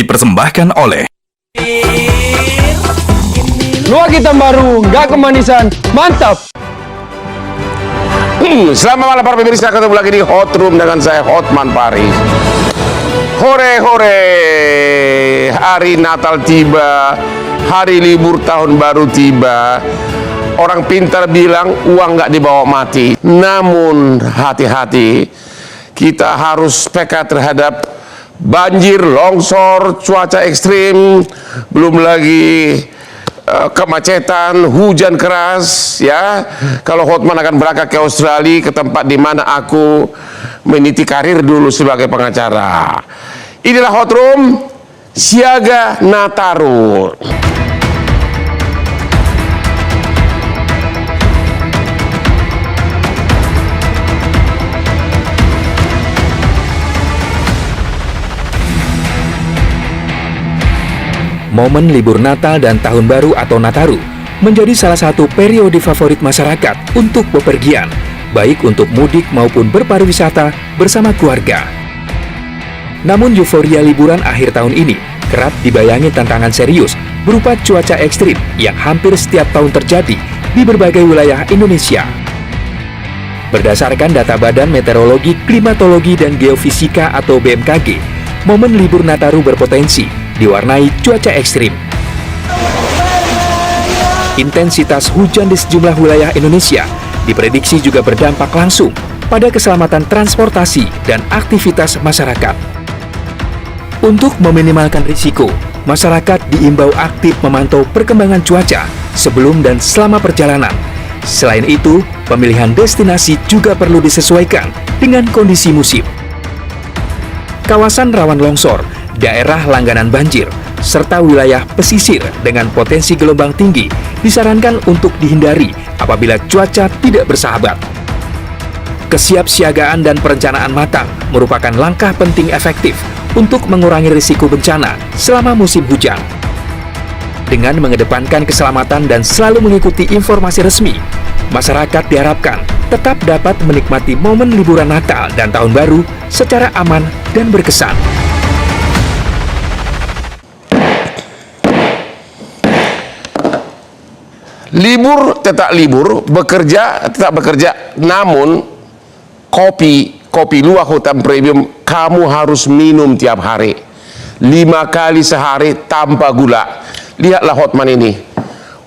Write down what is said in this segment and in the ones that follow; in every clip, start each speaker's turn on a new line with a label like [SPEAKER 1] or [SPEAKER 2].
[SPEAKER 1] dipersembahkan oleh
[SPEAKER 2] Luak hitam baru, nggak kemanisan, mantap.
[SPEAKER 3] Selamat malam para pemirsa, ketemu lagi di Hot Room dengan saya Hotman Paris. Hore hore, hari Natal tiba, hari libur tahun baru tiba. Orang pintar bilang uang nggak dibawa mati. Namun hati-hati, kita harus peka terhadap banjir, longsor, cuaca ekstrim, belum lagi kemacetan, hujan keras, ya. Kalau Hotman akan berangkat ke Australia, ke tempat di mana aku meniti karir dulu sebagai pengacara. Inilah Hot Room Siaga Nataru.
[SPEAKER 4] Momen libur Natal dan Tahun Baru atau Nataru menjadi salah satu periode favorit masyarakat untuk bepergian, baik untuk mudik maupun berpariwisata bersama keluarga. Namun euforia liburan akhir tahun ini kerap dibayangi tantangan serius berupa cuaca ekstrim yang hampir setiap tahun terjadi di berbagai wilayah Indonesia. Berdasarkan data Badan Meteorologi, Klimatologi, dan Geofisika atau BMKG, momen libur Nataru berpotensi diwarnai cuaca ekstrim. Intensitas hujan di sejumlah wilayah Indonesia diprediksi juga berdampak langsung pada keselamatan transportasi dan aktivitas masyarakat. Untuk meminimalkan risiko, masyarakat diimbau aktif memantau perkembangan cuaca sebelum dan selama perjalanan. Selain itu, pemilihan destinasi juga perlu disesuaikan dengan kondisi musim. Kawasan rawan longsor, daerah langganan banjir, serta wilayah pesisir dengan potensi gelombang tinggi disarankan untuk dihindari apabila cuaca tidak bersahabat. Kesiapsiagaan dan perencanaan matang merupakan langkah penting efektif untuk mengurangi risiko bencana selama musim hujan. Dengan mengedepankan keselamatan dan selalu mengikuti informasi resmi, masyarakat diharapkan tetap dapat menikmati momen liburan Natal dan Tahun Baru secara aman dan berkesan.
[SPEAKER 3] Libur tetap libur, bekerja tetap bekerja. Namun kopi luwak hitam premium kamu harus minum tiap hari, 5 kali sehari tanpa gula. Lihatlah Hotman ini,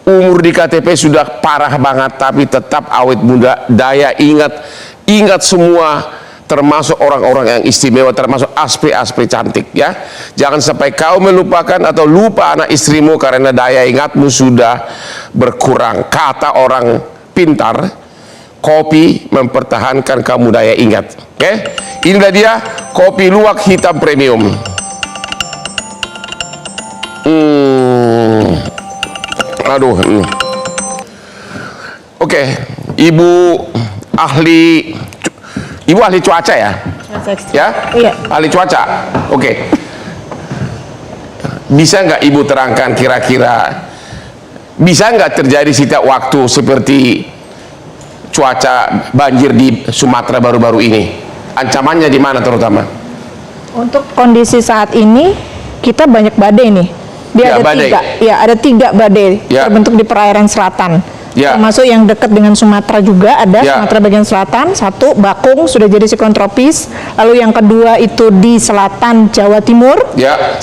[SPEAKER 3] umur di KTP sudah parah banget tapi tetap awet muda, daya ingat semua, termasuk orang-orang yang istimewa, termasuk aspri-aspri cantik, ya. Jangan sampai kau melupakan atau lupa anak istrimu karena daya ingatmu sudah berkurang. Kata orang pintar, kopi mempertahankan kamu daya ingat. Oke, inilah dia kopi luwak hitam premium. Oke, ibu ahli cuaca ya? Ya? Iya. Ahli cuaca. Oke. Bisa nggak ibu terangkan kira-kira bisa nggak terjadi setiap waktu seperti cuaca banjir di Sumatera baru-baru ini? Ancamannya di mana terutama?
[SPEAKER 5] Untuk kondisi saat ini kita banyak badai nih. Dia ada tiga badai terbentuk di perairan selatan. Termasuk yang dekat dengan Sumatera juga ada, Sumatera bagian selatan, satu Bakung sudah jadi siklon tropis, lalu yang kedua itu di selatan Jawa Timur,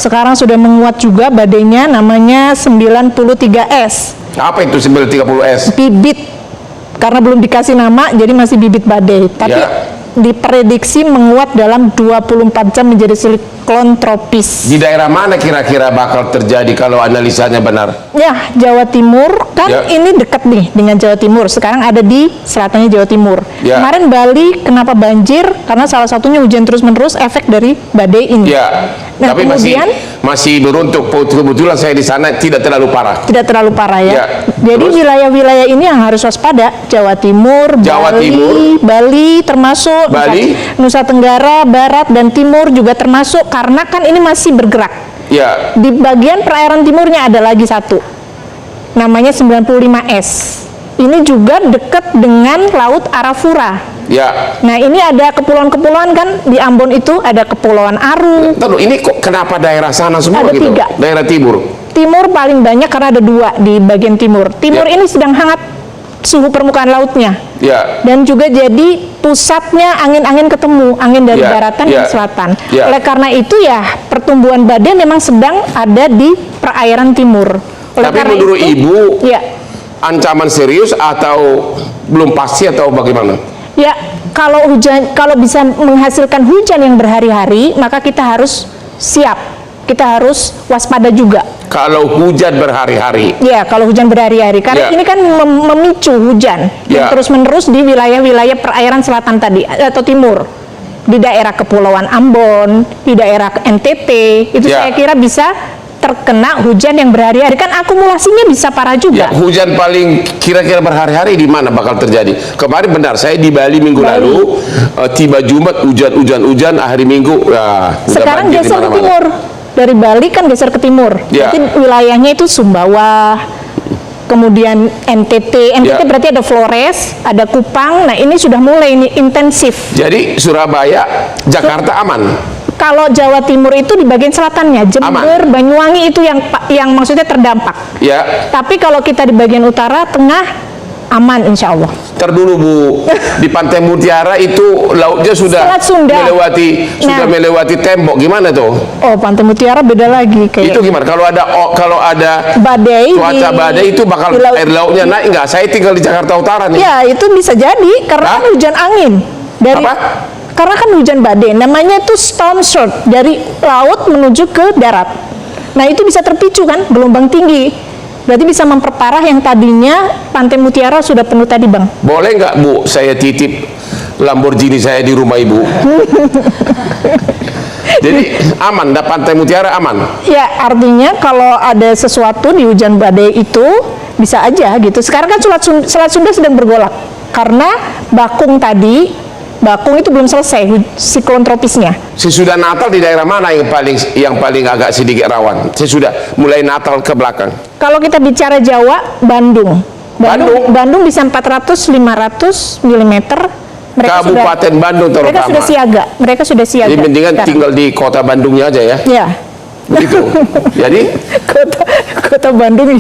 [SPEAKER 5] sekarang sudah menguat juga badainya, namanya 93S.
[SPEAKER 3] Apa itu 93S?
[SPEAKER 5] Bibit, karena belum dikasih nama, jadi masih bibit badai, tapi diprediksi menguat dalam 24 jam menjadi siklon tropis.
[SPEAKER 3] Di daerah mana kira-kira bakal terjadi kalau analisanya benar?
[SPEAKER 5] Ya, Jawa Timur kan ini dekat nih dengan Jawa Timur. Sekarang ada di selatannya Jawa Timur. Kemarin Bali kenapa banjir? Karena salah satunya hujan terus-menerus efek dari badai ini. Nah,
[SPEAKER 3] tapi
[SPEAKER 5] kemudian
[SPEAKER 3] masih beruntung. Kebetulan saya di sana tidak terlalu parah. Tidak terlalu
[SPEAKER 5] parah ya. Jadi wilayah-wilayah ini yang harus waspada. Jawa Timur, Bali termasuk Nusa Tenggara Barat dan Timur juga termasuk, karena kan ini masih bergerak. Di bagian perairan timurnya ada lagi satu, namanya 95S. Ini juga dekat dengan Laut Arafura.
[SPEAKER 3] Ya.
[SPEAKER 5] Nah ini ada kepulauan-kepulauan kan di Ambon itu ada Kepulauan Aru.
[SPEAKER 3] Tahu, ini kok kenapa daerah sana semua
[SPEAKER 5] Ada
[SPEAKER 3] gitu?
[SPEAKER 5] 3.
[SPEAKER 3] Daerah timur.
[SPEAKER 5] Timur paling banyak karena ada 2 di bagian timur. Timur ini sedang hangat suhu permukaan lautnya.
[SPEAKER 3] Ya.
[SPEAKER 5] Dan juga jadi pusatnya angin-angin ketemu, angin dari daratan dan selatan. Oleh karena itu ya pertumbuhan badai memang sedang ada di perairan timur. Oleh
[SPEAKER 3] Tapi
[SPEAKER 5] karena
[SPEAKER 3] menurut
[SPEAKER 5] itu,
[SPEAKER 3] Ibu,
[SPEAKER 5] ya,
[SPEAKER 3] ancaman serius atau belum pasti atau bagaimana?
[SPEAKER 5] ya kalau bisa menghasilkan hujan yang berhari-hari, maka kita harus siap, kita harus waspada juga.
[SPEAKER 3] Kalau hujan berhari-hari.
[SPEAKER 5] Ya, kalau hujan berhari-hari, karena ini kan memicu hujan yang terus-menerus di wilayah-wilayah perairan selatan tadi atau timur, di daerah Kepulauan Ambon, di daerah NTT, itu saya kira bisa terkena hujan yang berhari-hari, kan akumulasinya bisa parah juga.
[SPEAKER 3] Ya, hujan paling kira-kira berhari-hari di mana bakal terjadi? Kemarin benar, saya di Bali minggu lalu, tiba Jumat hujan, hari Minggu
[SPEAKER 5] sekarang geser ke timur. Dari Bali kan geser ke timur. Jadi wilayahnya itu Sumbawa, kemudian NTT berarti ada Flores, ada Kupang. Nah ini sudah mulai intensif.
[SPEAKER 3] Jadi Surabaya, Jakarta aman.
[SPEAKER 5] Kalau Jawa Timur itu di bagian selatannya, Jember, Banyuwangi itu yang maksudnya terdampak. Ya. Tapi kalau kita di bagian utara, tengah, aman insya Allah.
[SPEAKER 3] Terdulu Bu, di Pantai Mutiara itu lautnya sudah melewati tembok, gimana tuh?
[SPEAKER 5] Oh, Pantai Mutiara beda lagi kayak.
[SPEAKER 3] Itu gimana? Kalau ada
[SPEAKER 5] badai,
[SPEAKER 3] cuaca badai itu bakal air lautnya naik nggak? Saya tinggal di Jakarta Utara nih.
[SPEAKER 5] Ya, itu bisa jadi karena hujan angin dari. Karena kan hujan badai, namanya itu storm surge, dari laut menuju ke darat. Nah itu bisa terpicu kan, gelombang tinggi. Berarti bisa memperparah yang tadinya Pantai Mutiara sudah penuh tadi Bang.
[SPEAKER 3] Boleh nggak Bu, saya titip Lamborghini saya di rumah Ibu? Jadi aman, Pantai Mutiara aman? Ya,
[SPEAKER 5] artinya kalau ada sesuatu di hujan badai itu, bisa aja gitu. Sekarang kan Selat Sunda sedang bergolak. Karena Bakung itu belum selesai siklon tropisnya.
[SPEAKER 3] Sesudah Natal di daerah mana yang paling agak sedikit rawan? Sesudah mulai Natal ke belakang.
[SPEAKER 5] Kalau kita bicara Jawa, Bandung bisa 400-500 mm.
[SPEAKER 3] Kabupaten Bandung terutama.
[SPEAKER 5] Mereka sudah siaga.
[SPEAKER 3] Jadi mendingan tinggal di kota Bandungnya aja ya.
[SPEAKER 5] Ya.
[SPEAKER 3] Begitu. Jadi
[SPEAKER 5] kota Bandung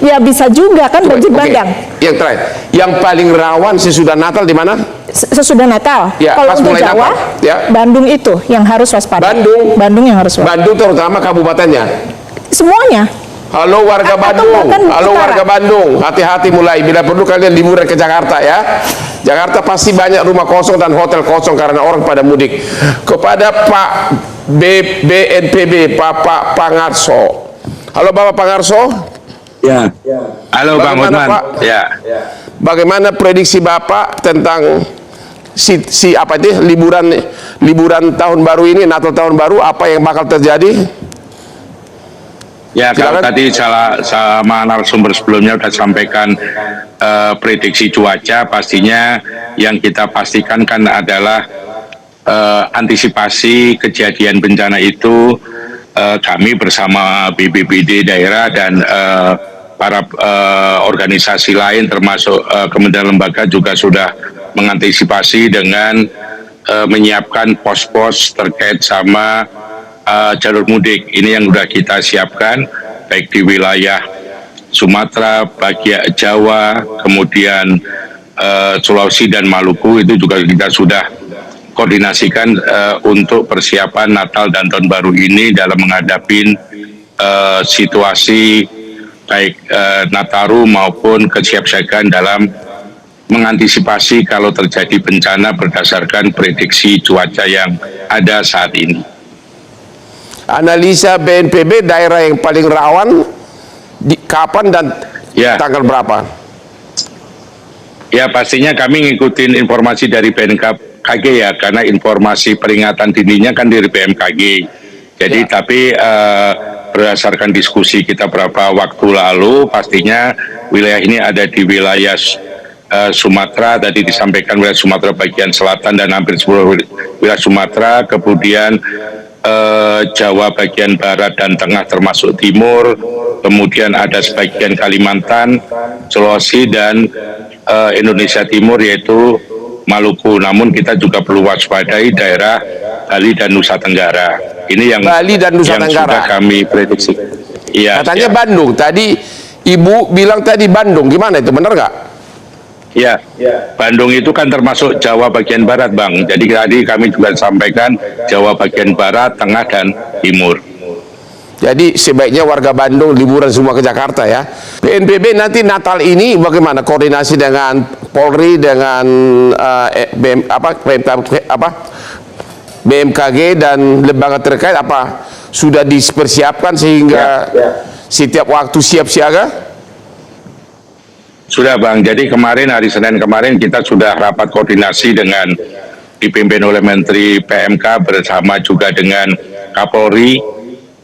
[SPEAKER 5] ya bisa juga kan banjir bandang.
[SPEAKER 3] Yang terakhir, yang paling rawan sesudah Natal di mana?
[SPEAKER 5] Sesudah Natal.
[SPEAKER 3] Ya,
[SPEAKER 5] kalau untuk Jawa, Bandung itu yang harus waspada. Bandung yang harus waspada.
[SPEAKER 3] Bandung terutama kabupatennya.
[SPEAKER 5] Semuanya.
[SPEAKER 3] Halo warga Bandung, warga Bandung, hati-hati mulai bila perlu kalian liburan ke Jakarta ya. Jakarta pasti banyak rumah kosong dan hotel kosong karena orang pada mudik. Kepada Pak BNPB, Pak Pangarso. Halo Bapak Pangarso.
[SPEAKER 1] Ya. Halo Bang Hotman. Ya.
[SPEAKER 3] Bagaimana prediksi Bapak tentang liburan tahun baru ini, Natal tahun baru, apa yang bakal terjadi?
[SPEAKER 1] Ya, kalau tadi sama narasumber sebelumnya sudah sampaikan prediksi cuaca, pastinya yang kita pastikan kan adalah antisipasi kejadian bencana itu. Kami bersama BPBD daerah dan para organisasi lain termasuk kementerian lembaga juga sudah mengantisipasi dengan menyiapkan pos-pos terkait sama jalur mudik. Ini yang sudah kita siapkan baik di wilayah Sumatera, bagian Jawa, kemudian Sulawesi dan Maluku, itu juga kita sudah koordinasikan untuk persiapan Natal dan Tahun Baru ini dalam menghadapi situasi baik Nataru maupun kesiapsiagaan dalam mengantisipasi kalau terjadi bencana berdasarkan prediksi cuaca yang ada saat ini.
[SPEAKER 3] Analisa BNPB daerah yang paling rawan kapan dan tanggal berapa?
[SPEAKER 1] Ya, pastinya kami ngikutin informasi dari BMKG ya, karena informasi peringatan dininya kan dari BMKG. Jadi tapi berdasarkan diskusi kita beberapa waktu lalu, pastinya wilayah ini ada di wilayah Sumatera, tadi disampaikan wilayah Sumatera bagian selatan dan hampir seluruh wilayah Sumatera, kemudian Jawa bagian barat dan tengah termasuk timur, kemudian ada sebagian Kalimantan, Sulawesi dan Indonesia Timur, yaitu Maluku. Namun kita juga perlu waspadai daerah Bali dan Nusa Tenggara. Ini yang
[SPEAKER 3] Bali dan Nusa
[SPEAKER 1] yang
[SPEAKER 3] Tenggara
[SPEAKER 1] sudah kami prediksi. Iya.
[SPEAKER 3] Katanya Bandung. Tadi Ibu bilang tadi Bandung. Gimana itu? Benar nggak?
[SPEAKER 1] Ya, Bandung itu kan termasuk Jawa bagian barat, Bang. Jadi tadi kami juga sampaikan Jawa bagian barat, tengah, dan timur.
[SPEAKER 3] Jadi sebaiknya warga Bandung liburan semua ke Jakarta ya. BNPB nanti Natal ini bagaimana koordinasi dengan Polri, dengan BMKG dan lembaga terkait, apa sudah dipersiapkan sehingga setiap waktu siap siaga?
[SPEAKER 1] Sudah, Bang. Jadi kemarin hari Senin kemarin kita sudah rapat koordinasi dengan dipimpin oleh Menteri PMK bersama juga dengan Kapolri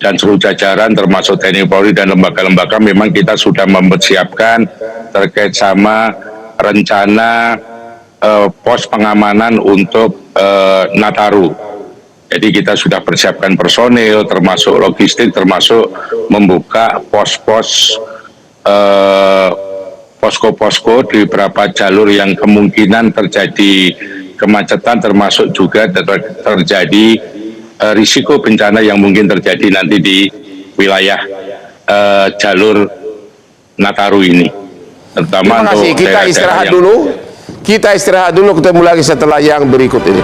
[SPEAKER 1] dan seluruh jajaran termasuk TNI Polri dan lembaga-lembaga. Memang kita sudah mempersiapkan terkait sama rencana pos pengamanan untuk Nataru. Jadi kita sudah persiapkan personil, termasuk logistik, termasuk membuka pos-pos posko-posko di beberapa jalur yang kemungkinan terjadi kemacetan, termasuk juga terjadi risiko bencana yang mungkin terjadi nanti di wilayah jalur Nataru ini. Terutama
[SPEAKER 3] terima kasih.
[SPEAKER 1] untuk
[SPEAKER 3] Kita istirahat dulu. Kita istirahat dulu, ketemu lagi setelah yang berikut ini.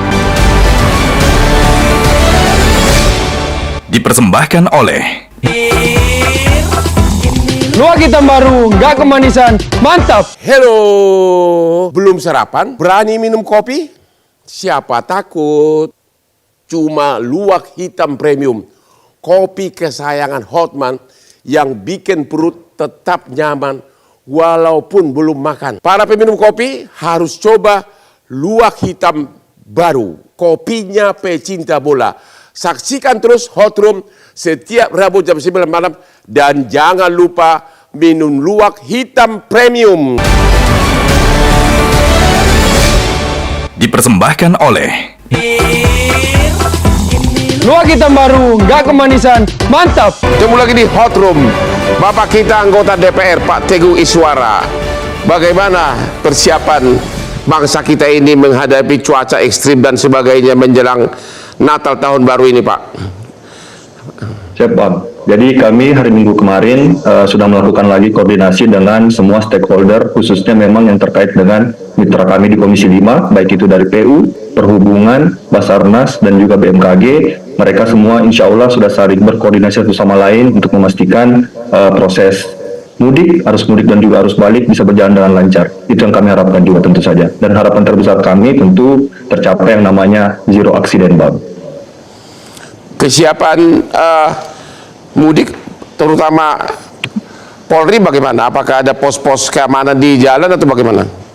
[SPEAKER 4] Dipersembahkan oleh
[SPEAKER 2] Luwak hitam baru, nggak kemanisan, mantap.
[SPEAKER 3] Hello, belum sarapan? Berani minum kopi? Siapa takut? Cuma Luwak Hitam Premium, kopi kesayangan Hotman yang bikin perut tetap nyaman walaupun belum makan. Para peminum kopi harus coba Luwak Hitam baru, kopinya pecinta bola. Saksikan terus Hot Room setiap Rabu jam 9 malam dan jangan lupa minum Luwak Hitam Premium.
[SPEAKER 4] dipersembahkan oleh
[SPEAKER 2] Luwak hitam baru, nggak kemanisan, mantap.
[SPEAKER 3] Ketemu lagi di Hot Room. Bapak kita anggota DPR Pak Teguh Iswara. Bagaimana persiapan bangsa kita ini menghadapi cuaca ekstrim dan sebagainya menjelang Natal tahun baru ini, Pak?
[SPEAKER 6] Siap, Bang. Jadi kami hari Minggu kemarin sudah melakukan lagi koordinasi dengan semua stakeholder, khususnya memang yang terkait dengan mitra kami di Komisi 5, baik itu dari PU, Perhubungan, Basarnas, dan juga BMKG. Mereka semua insya Allah sudah saling berkoordinasi satu sama lain untuk memastikan proses mudik, arus mudik dan juga arus balik bisa berjalan dengan lancar. Itu yang kami harapkan juga tentu saja. Dan harapan terbesar kami tentu tercapai yang namanya zero accident, Bang.
[SPEAKER 3] Kesiapan mudik terutama Polri bagaimana? Apakah ada pos-pos keamanan di jalan atau bagaimana?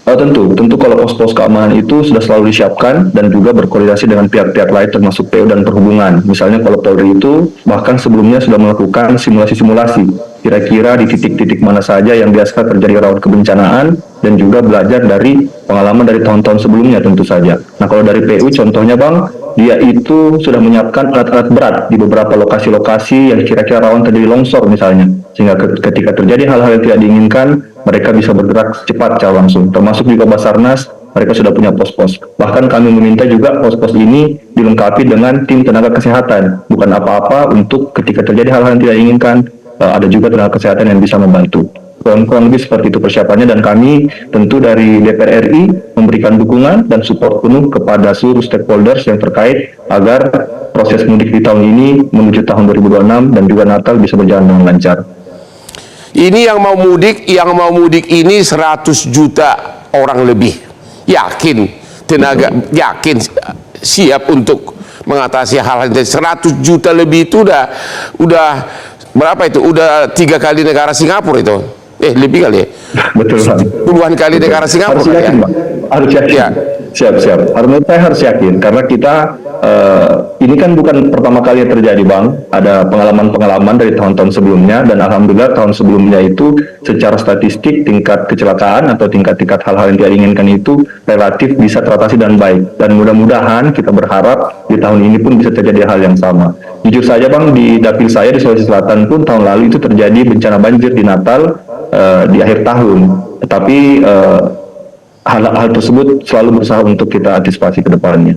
[SPEAKER 6] Tentu kalau pos-pos keamanan itu sudah selalu disiapkan dan juga berkoordinasi dengan pihak-pihak lain termasuk PU dan Perhubungan. Misalnya kalau Polri itu bahkan sebelumnya sudah melakukan simulasi-simulasi kira-kira di titik-titik mana saja yang biasa terjadi rawan kebencanaan dan juga belajar dari pengalaman dari tahun-tahun sebelumnya tentu saja. Nah kalau dari PU contohnya Bang, dia itu sudah menyiapkan alat-alat berat di beberapa lokasi-lokasi yang kira-kira rawan terjadi longsor misalnya. Sehingga ketika terjadi hal-hal yang tidak diinginkan, mereka bisa bergerak cepat secara langsung. Termasuk juga Basarnas, mereka sudah punya pos-pos. Bahkan kami meminta juga pos-pos ini dilengkapi dengan tim tenaga kesehatan. Bukan apa-apa untuk ketika terjadi hal-hal yang tidak diinginkan, ada juga tenaga kesehatan yang bisa membantu. Kurang lebih seperti itu persiapannya, dan kami tentu dari DPR RI memberikan dukungan dan support penuh kepada seluruh stakeholders yang terkait agar proses mudik di tahun ini menuju tahun 2026 dan juga Natal bisa berjalan dengan lancar.
[SPEAKER 3] Ini yang mau mudik ini 100 juta orang lebih. Yakin siap untuk mengatasi hal-hal ini. 100 juta lebih itu udah berapa itu? Udah 3 kali negara Singapura itu. Lebih kali ya?
[SPEAKER 6] Betul, Bang.
[SPEAKER 3] Puluhan kali negara Singapura.
[SPEAKER 6] Harus yakin, Bang. Harus yakin. Ya. Siap. Saya harus yakin karena kita ini kan bukan pertama kali yang terjadi, Bang. Ada pengalaman-pengalaman dari tahun-tahun sebelumnya, dan alhamdulillah tahun sebelumnya itu secara statistik tingkat kecelakaan atau tingkat hal-hal yang tidak diinginkan itu relatif bisa teratasi dan baik. Dan mudah-mudahan kita berharap di tahun ini pun bisa terjadi hal yang sama. Jujur saja, Bang, di dapil saya di Sulawesi Selatan pun tahun lalu itu terjadi bencana banjir di Natal di akhir tahun. Tetapi hal tersebut selalu berusaha untuk kita antisipasi ke depannya.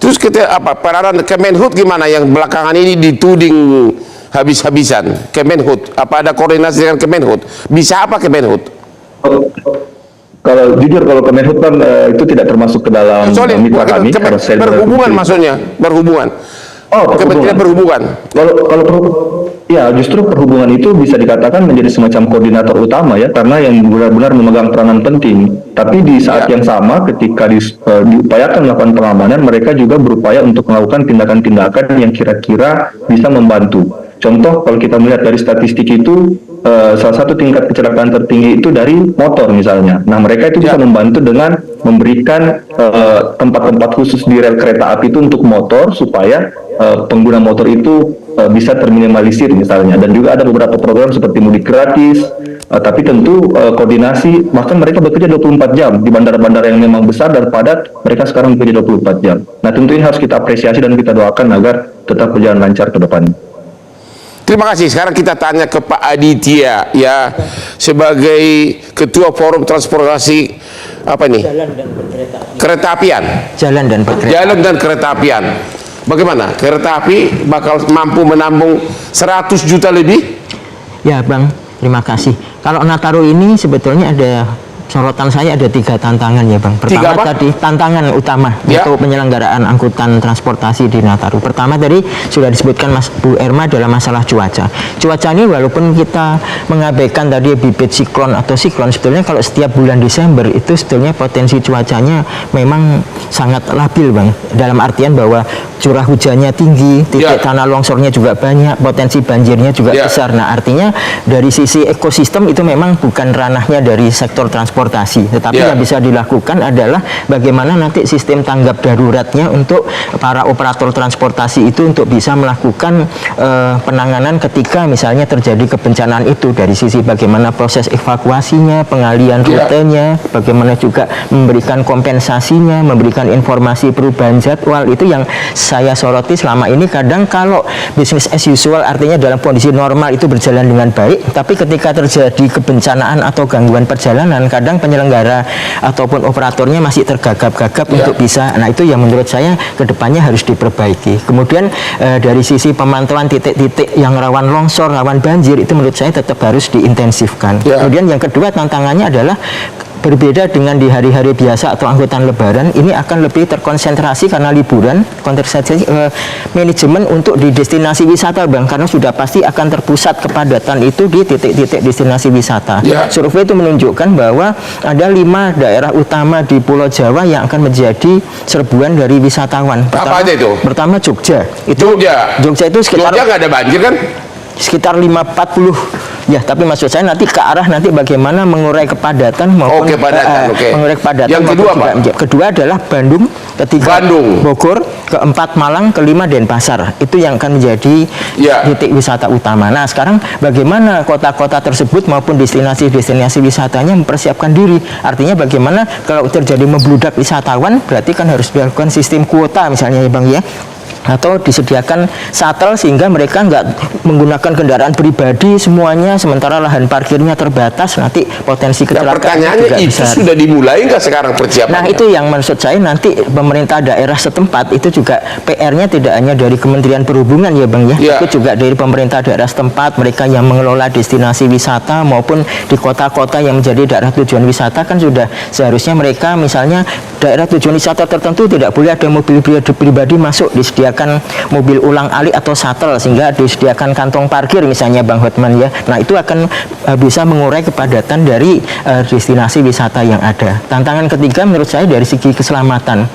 [SPEAKER 3] Terus kita peranan Kemenhub gimana yang belakangan ini dituding habis-habisan? Kemenhub, apa ada koordinasi dengan Kemenhub? Bisa apa Kemenhub?
[SPEAKER 6] Kalau jujur, kalau Kemenhub kan itu tidak termasuk ke dalam mitra kami.
[SPEAKER 3] Berhubungan maksudnya, berhubungan. Kementerian Perhubungan.
[SPEAKER 6] Ya, justru perhubungan itu bisa dikatakan menjadi semacam koordinator utama ya, karena yang benar-benar memegang peranan penting. Tapi di saat yang sama, ketika diupayakan melakukan pengamanan, mereka juga berupaya untuk melakukan tindakan-tindakan yang kira-kira bisa membantu. Contoh, kalau kita melihat dari statistik itu, salah satu tingkat kecelakaan tertinggi itu dari motor misalnya. Nah, mereka itu bisa membantu dengan memberikan tempat-tempat khusus di rel kereta api itu untuk motor, supaya pengguna motor itu bisa terminimalisir misalnya. Dan juga ada beberapa program seperti mudik gratis, tapi tentu koordinasi, bahkan mereka bekerja 24 jam di bandara-bandara yang memang besar dan padat, mereka sekarang bekerja 24 jam. Nah, tentu ini harus kita apresiasi dan kita doakan agar tetap berjalan lancar ke depan.
[SPEAKER 3] Terima kasih. Sekarang kita tanya ke Pak Aditya ya, sebagai Ketua Forum Transportasi apa ini? Kereta apian. Jalan dan kereta apian. Bagaimana? Kereta api bakal mampu menampung 100 juta lebih?
[SPEAKER 7] Ya Bang, terima kasih. Kalau Nataru ini sebetulnya ada sorotan saya, ada 3 tantangan ya Bang. Pertama tadi tantangan utama untuk penyelenggaraan angkutan transportasi di Nataru. Pertama tadi sudah disebutkan Mas Bu Erma adalah masalah cuaca. Cuaca ini walaupun kita mengabaikan tadi bibit siklon atau siklon, sebetulnya kalau setiap bulan Desember itu sebetulnya potensi cuacanya memang sangat labil Bang. Dalam artian bahwa curah hujannya tinggi, titik tanah longsornya juga banyak, potensi banjirnya juga besar. Nah, artinya dari sisi ekosistem itu memang bukan ranahnya dari sektor transportasi, tetapi yang bisa dilakukan adalah bagaimana nanti sistem tanggap daruratnya untuk para operator transportasi itu untuk bisa melakukan penanganan ketika misalnya terjadi kebencanaan itu, dari sisi bagaimana proses evakuasinya, pengalian rutenya, bagaimana juga memberikan kompensasinya, memberikan informasi perubahan jadwal. Itu yang saya soroti selama ini. Kadang kalau business as usual, artinya dalam kondisi normal itu berjalan dengan baik, tapi ketika terjadi kebencanaan atau gangguan perjalanan, kadang penyelenggara ataupun operatornya masih tergagap-gagap untuk bisa. Nah, itu yang menurut saya kedepannya harus diperbaiki. Kemudian dari sisi pemantauan titik-titik yang rawan longsor, rawan banjir, itu menurut saya tetap harus diintensifkan. Kemudian yang kedua tantangannya adalah berbeda dengan di hari-hari biasa atau angkutan lebaran, ini akan lebih terkonsentrasi karena liburan, konsentrasi manajemen untuk di destinasi wisata Bang, karena sudah pasti akan terpusat kepadatan itu di titik-titik destinasi wisata. Survei itu menunjukkan bahwa ada 5 daerah utama di Pulau Jawa yang akan menjadi serbuan dari wisatawan.
[SPEAKER 3] Apa aja itu?
[SPEAKER 7] Pertama Jogja. Jogja itu sekitar
[SPEAKER 3] nggak ada banjir kan?
[SPEAKER 7] Sekitar 540 ya, tapi maksud saya nanti ke arah nanti bagaimana mengurai kepadatan maupun mengurai kepadatan.
[SPEAKER 3] Yang kedua apa?
[SPEAKER 7] Kedua adalah Bandung, ketiga Bogor, keempat Malang, kelima Denpasar. Itu yang akan menjadi titik wisata utama. Nah, sekarang bagaimana kota-kota tersebut maupun destinasi-destinasi wisatanya mempersiapkan diri. Artinya bagaimana kalau terjadi membludak wisatawan, berarti kan harus dilakukan sistem kuota misalnya ya Bang ya, atau disediakan shuttle sehingga mereka nggak menggunakan kendaraan pribadi semuanya, sementara lahan parkirnya terbatas, nanti potensi kecelakaan
[SPEAKER 3] pertanyaannya
[SPEAKER 7] juga
[SPEAKER 3] itu
[SPEAKER 7] besar.
[SPEAKER 3] Sudah dimulai nggak sekarang persiapannya?
[SPEAKER 7] Nah, itu yang maksud saya, nanti pemerintah daerah setempat itu juga PR-nya tidak hanya dari Kementerian Perhubungan ya Bang ya, tapi juga dari pemerintah daerah setempat, mereka yang mengelola destinasi wisata maupun di kota-kota yang menjadi daerah tujuan wisata, kan sudah seharusnya mereka misalnya daerah tujuan wisata tertentu tidak boleh ada mobil pribadi masuk, disediakan mobil ulang alik atau shuttle sehingga disediakan kantong parkir misalnya Bang Hotman ya. Nah, itu akan bisa mengurai kepadatan dari destinasi wisata yang ada. Tantangan ketiga menurut saya dari segi keselamatan,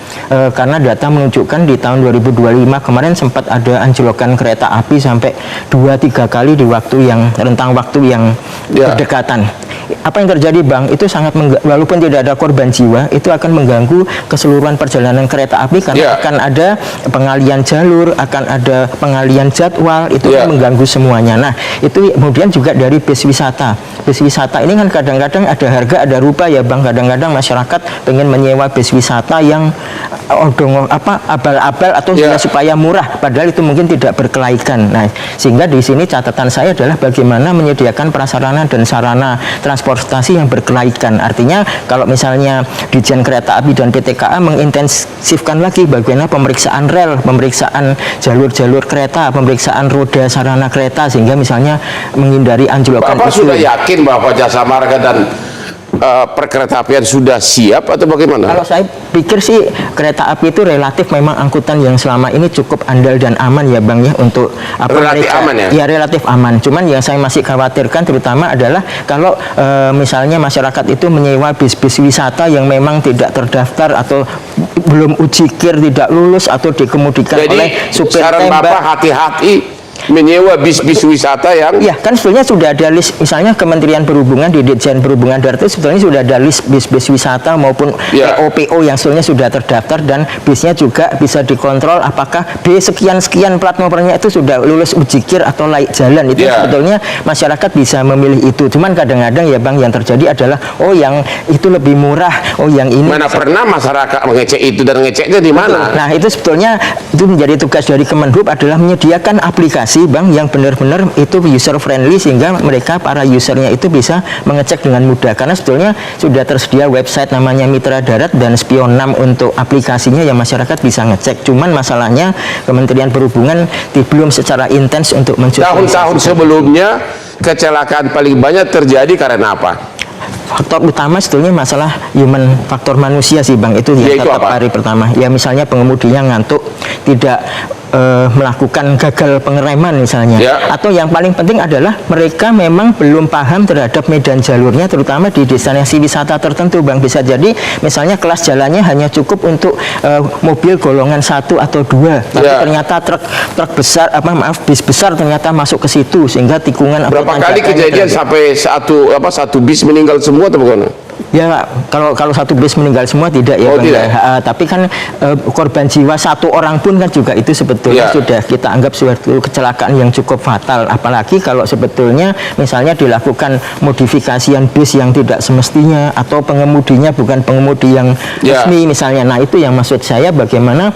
[SPEAKER 7] karena data menunjukkan di tahun 2025 kemarin sempat ada anjlokan kereta api sampai 2-3 kali di waktu yang rentang waktu yang berdekatan. Apa yang terjadi Bang? Itu sangat walaupun tidak ada korban jiwa, itu akan mengganggu keseluruhan perjalanan kereta api karena akan ada pengalian jalur, akan ada pengalian jadwal, itu mengganggu semuanya. Nah, itu kemudian juga dari bis wisata. Bis wisata ini kan kadang-kadang ada harga, ada rupa ya Bang. Kadang-kadang masyarakat pengen menyewa bis wisata yang abal-abal atau supaya murah, padahal itu mungkin tidak berkelaikan. Nah, sehingga di sini catatan saya adalah bagaimana menyediakan prasarana dan sarana transportasi transportasi yang berkelaikan. Artinya kalau misalnya Ditjen Kereta Api dan PT KA mengintensifkan lagi bagaimana pemeriksaan rel, pemeriksaan jalur-jalur kereta, pemeriksaan roda sarana kereta, sehingga misalnya menghindari anjlokan.
[SPEAKER 3] Bapak sudah yakin bahwa Jasa Marga dan perkeretaapian sudah siap atau bagaimana?
[SPEAKER 7] Kalau saya pikir sih kereta api itu relatif memang angkutan yang selama ini cukup andal dan aman ya Bang ya, untuk
[SPEAKER 3] relatif
[SPEAKER 7] mereka,
[SPEAKER 3] aman ya?
[SPEAKER 7] Ya relatif aman. Cuman yang saya masih khawatirkan terutama adalah kalau misalnya masyarakat itu menyewa bis-bis wisata yang memang tidak terdaftar atau belum ujikir, tidak lulus atau dikemudikan oleh supir
[SPEAKER 3] saran
[SPEAKER 7] tembak.
[SPEAKER 3] Bapak hati-hati menyewa bis-bis wisata yang
[SPEAKER 7] ya kan sebetulnya sudah ada list, misalnya Kementerian Perhubungan di Ditjen Perhubungan Darat itu sebetulnya sudah ada list bis-bis wisata maupun PO yang sebetulnya sudah terdaftar, dan bisnya juga bisa dikontrol apakah B sekian-sekian plat nomornya itu sudah lulus ujikir atau layak jalan. Itu sebetulnya masyarakat bisa memilih itu. Cuman kadang-kadang ya Bang, yang terjadi adalah oh yang itu lebih murah, oh yang ini
[SPEAKER 3] mana pernah masyarakat mengecek itu dan ngeceknya di mana?
[SPEAKER 7] Nah itu sebetulnya itu menjadi tugas dari Kemenhub adalah menyediakan aplikasi Bang yang benar-benar itu user friendly, sehingga mereka para usernya itu bisa mengecek dengan mudah, karena sebetulnya sudah tersedia website namanya Mitra Darat dan Spion 6 untuk aplikasinya yang masyarakat bisa ngecek. Cuman masalahnya Kementerian Perhubungan belum secara intens untuk
[SPEAKER 3] Tahun-tahun sebelumnya kecelakaan paling banyak terjadi karena apa?
[SPEAKER 7] Faktor utama sebetulnya masalah human faktor manusia sih Bang, itu yang tetap hari pertama. Ya misalnya pengemudinya ngantuk, tidak melakukan gagal pengereman misalnya, atau yang paling penting adalah mereka memang belum paham terhadap medan jalurnya, terutama di destinasi wisata tertentu Bang. Bisa jadi misalnya kelas jalannya hanya cukup untuk mobil golongan 1 atau 2, tapi ternyata truk besar bis besar ternyata masuk ke situ, sehingga tikungan
[SPEAKER 3] berapa kali kejadian sampai satu bis meninggal semua atau bagaimana?
[SPEAKER 7] Ya kalau satu bis meninggal semua tidak ya Bang. Tapi kan korban jiwa satu orang pun kan juga itu sebetulnya sudah kita anggap suatu kecelakaan yang cukup fatal, apalagi kalau sebetulnya misalnya dilakukan modifikasian bis yang tidak semestinya atau pengemudinya bukan pengemudi yang resmi misalnya. Nah itu yang maksud saya bagaimana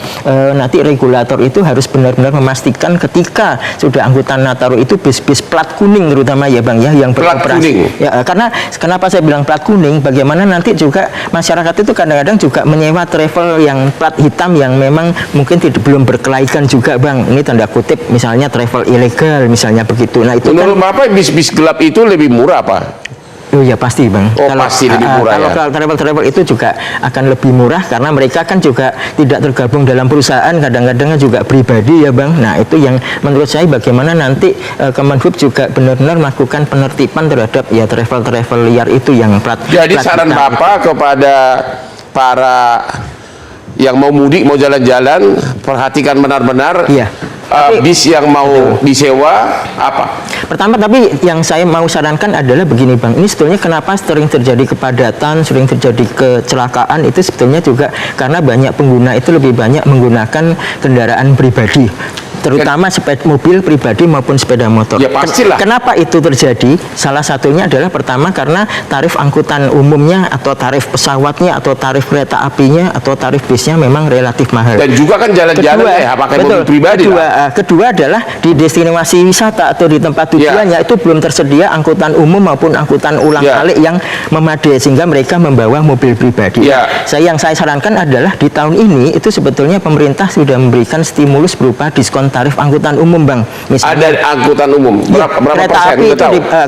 [SPEAKER 7] nanti regulator itu harus benar-benar memastikan ketika sudah angkutan Nataru itu bis-bis plat kuning terutama ya Bang ya, yang beroperasi. Ya, karena kenapa saya bilang plat kuning, bagaimana nanti juga masyarakat itu kadang-kadang juga menyewa travel yang plat hitam yang memang mungkin belum berkelaikan juga Bang. Ini tanda kutip misalnya travel ilegal misalnya begitu. Nah itu
[SPEAKER 3] menurut Bapak bis-bis gelap itu lebih murah apa?
[SPEAKER 7] Oh ya pasti Bang.
[SPEAKER 3] Pasti lebih murah
[SPEAKER 7] kalau travel itu juga akan lebih murah karena mereka kan juga tidak tergabung dalam perusahaan, kadang-kadang juga pribadi ya Bang. Nah itu yang menurut saya bagaimana nanti Kemenhub juga benar-benar melakukan penertiban terhadap ya travel liar itu yang plat.
[SPEAKER 3] Jadi saran Bapak kepada para yang mau mudik, mau jalan-jalan, perhatikan benar-benar bis yang mau disewa apa?
[SPEAKER 7] Pertama, tapi yang saya mau sarankan adalah begini Bang, ini sebetulnya kenapa sering terjadi kepadatan, sering terjadi kecelakaan, itu sebetulnya juga karena banyak pengguna itu lebih banyak menggunakan kendaraan pribadi, terutama mobil pribadi maupun sepeda motor.
[SPEAKER 3] Ya pastilah.
[SPEAKER 7] Kenapa itu terjadi? Salah satunya adalah pertama karena tarif angkutan umumnya atau tarif pesawatnya atau tarif kereta apinya atau tarif bisnya memang relatif mahal.
[SPEAKER 3] Dan juga kan jalan-jalan pakai mobil pribadi.
[SPEAKER 7] Kedua adalah di destinasi wisata atau di tempat tujuannya itu belum tersedia angkutan umum maupun angkutan ulang-alik yang memadai, sehingga mereka membawa mobil pribadi. Yang saya sarankan adalah di tahun ini itu sebetulnya pemerintah sudah memberikan stimulus berupa diskon tarif angkutan umum Bang. Misalnya,
[SPEAKER 3] ada angkutan umum berapa persen?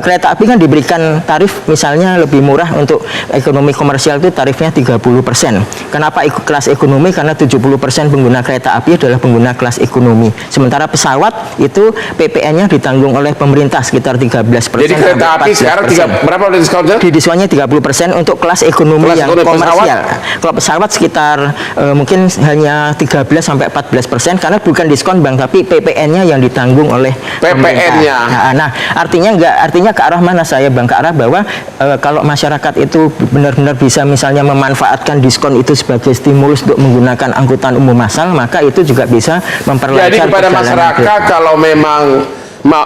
[SPEAKER 7] Kereta api kan diberikan tarif misalnya lebih murah untuk ekonomi komersial itu tarifnya 30%. Kenapa kelas ekonomi? Karena 70% pengguna kereta api adalah pengguna kelas ekonomi. Sementara pesawat itu PPN-nya ditanggung oleh pemerintah sekitar 13%.
[SPEAKER 3] Jadi kereta api sekarang berapa diskonnya?
[SPEAKER 7] Di diskonnya 30% untuk kelas ekonomi yang komersial. Kalau pesawat sekitar mungkin hanya 13-14% karena bukan diskon Bang, tapi PPN-nya yang ditanggung oleh
[SPEAKER 3] PPN-nya.
[SPEAKER 7] Nah, artinya ke arah mana saya Bang? Ke arah bahwa kalau masyarakat itu benar-benar bisa misalnya memanfaatkan diskon itu sebagai stimulus untuk menggunakan angkutan umum massal, maka itu juga bisa memperlancar.
[SPEAKER 3] Jadi kepada masyarakat kalau memang